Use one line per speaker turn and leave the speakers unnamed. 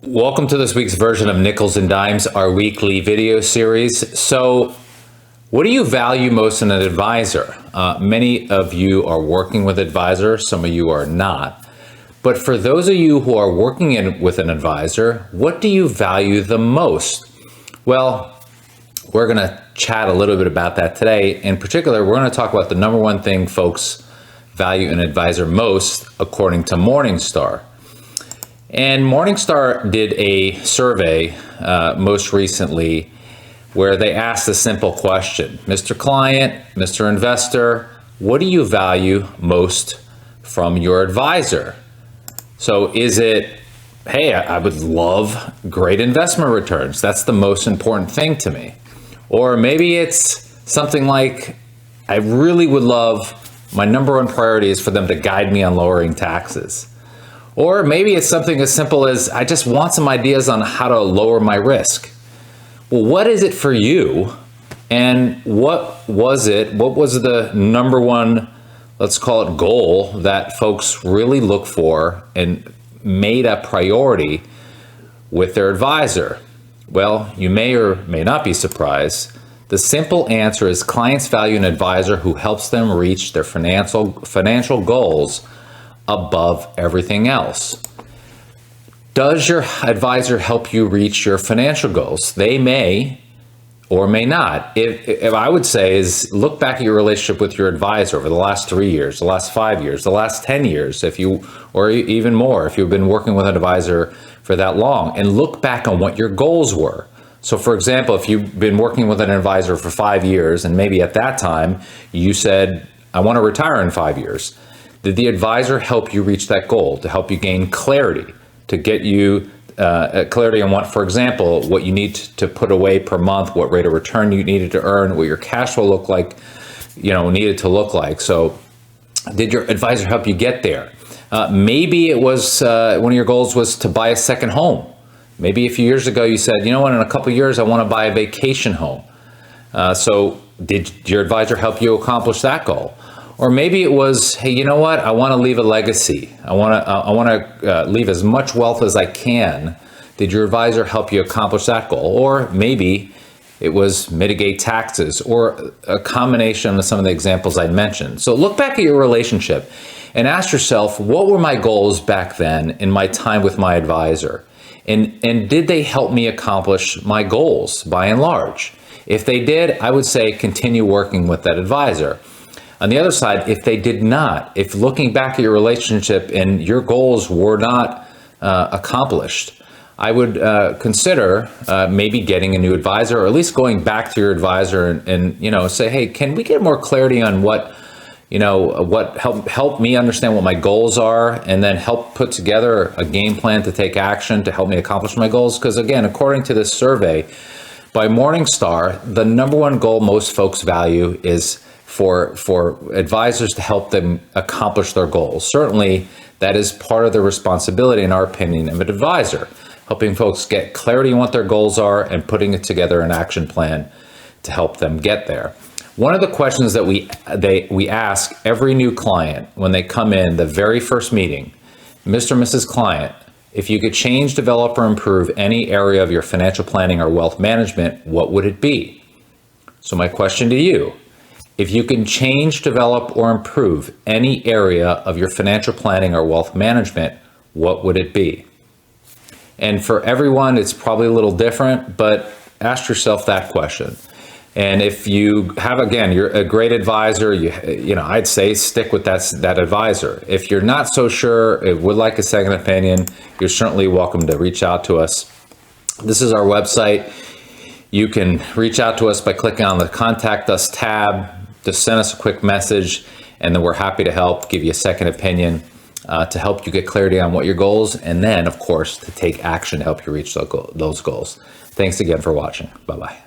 Welcome to this week's version of Nickels and Dimes, our weekly video series. So, what do you value most in an advisor? Many of you are working with advisors, some of you are not. But for those of you who are working with an advisor, what do you value the most? Well, we're going to chat a little bit about that today. In particular, we're going to talk about the number one thing folks value an advisor most, according to Morningstar. And Morningstar did a survey most recently where they asked a simple question. Mr. Client, Mr. Investor, what do you value most from your advisor? So is it, hey, I would love great investment returns. That's the most important thing to me. Or maybe it's something like, I really would love, my number one priority is for them to guide me on lowering taxes. Or maybe it's something as simple as, I just want some ideas on how to lower my risk. Well, what is it for you? And what was the number one, let's call it goal, that folks really look for and made a priority with their advisor? Well, you may or may not be surprised. The simple answer is clients value an advisor who helps them reach their financial goals above everything else. Does your advisor help you reach your financial goals? They may or may not. If I would say is look back at your relationship with your advisor over the last 3 years, the last 5 years, the last 10 years, or even more, if you've been working with an advisor for that long, and look back on what your goals were. So for example, if you've been working with an advisor for 5 years, and maybe at that time you said, I want to retire in 5 years. Did the advisor help you reach that goal, to help you gain clarity, to get you clarity on what, for example, what you need to put away per month, what rate of return you needed to earn, what your cash flow needed to look like. So did your advisor help you get there? Maybe it was one of your goals was to buy a second home. Maybe a few years ago you said, you know what, in a couple of years I want to buy a vacation home. So did your advisor help you accomplish that goal? Or maybe it was, hey, you know what? I want to leave a legacy. I want to leave as much wealth as I can. Did your advisor help you accomplish that goal? Or maybe it was mitigate taxes, or a combination of some of the examples I mentioned. So look back at your relationship and ask yourself, what were my goals back then in my time with my advisor? And did they help me accomplish my goals by and large? If they did, I would say continue working with that advisor. On the other side, if they did not, if looking back at your relationship and your goals were not accomplished, I would consider maybe getting a new advisor, or at least going back to your advisor and say, hey, can we get more clarity on what help me understand what my goals are, and then help put together a game plan to take action to help me accomplish my goals? Because again, according to this survey by Morningstar, the number one goal most folks value is for advisors to help them accomplish their goals. Certainly, that is part of the responsibility, in our opinion, of an advisor, helping folks get clarity on what their goals are and putting it together an action plan to help them get there. One of the questions that we ask every new client when they come in, the very first meeting, Mr. and Mrs. Client, if you could change, develop, or improve any area of your financial planning or wealth management, what would it be? So my question to you, if you can change, develop, or improve any area of your financial planning or wealth management, what would it be? And for everyone, it's probably a little different, but ask yourself that question. And if you have, again, you're a great advisor, I'd say stick with that advisor. If you're not so sure, would like a second opinion, you're certainly welcome to reach out to us. This is our website. You can reach out to us by clicking on the Contact Us tab. Just send us a quick message, and then we're happy to help, give you a second opinion to help you get clarity on what your goals, and then, of course, to take action to help you reach those goals. Thanks again for watching. Bye-bye.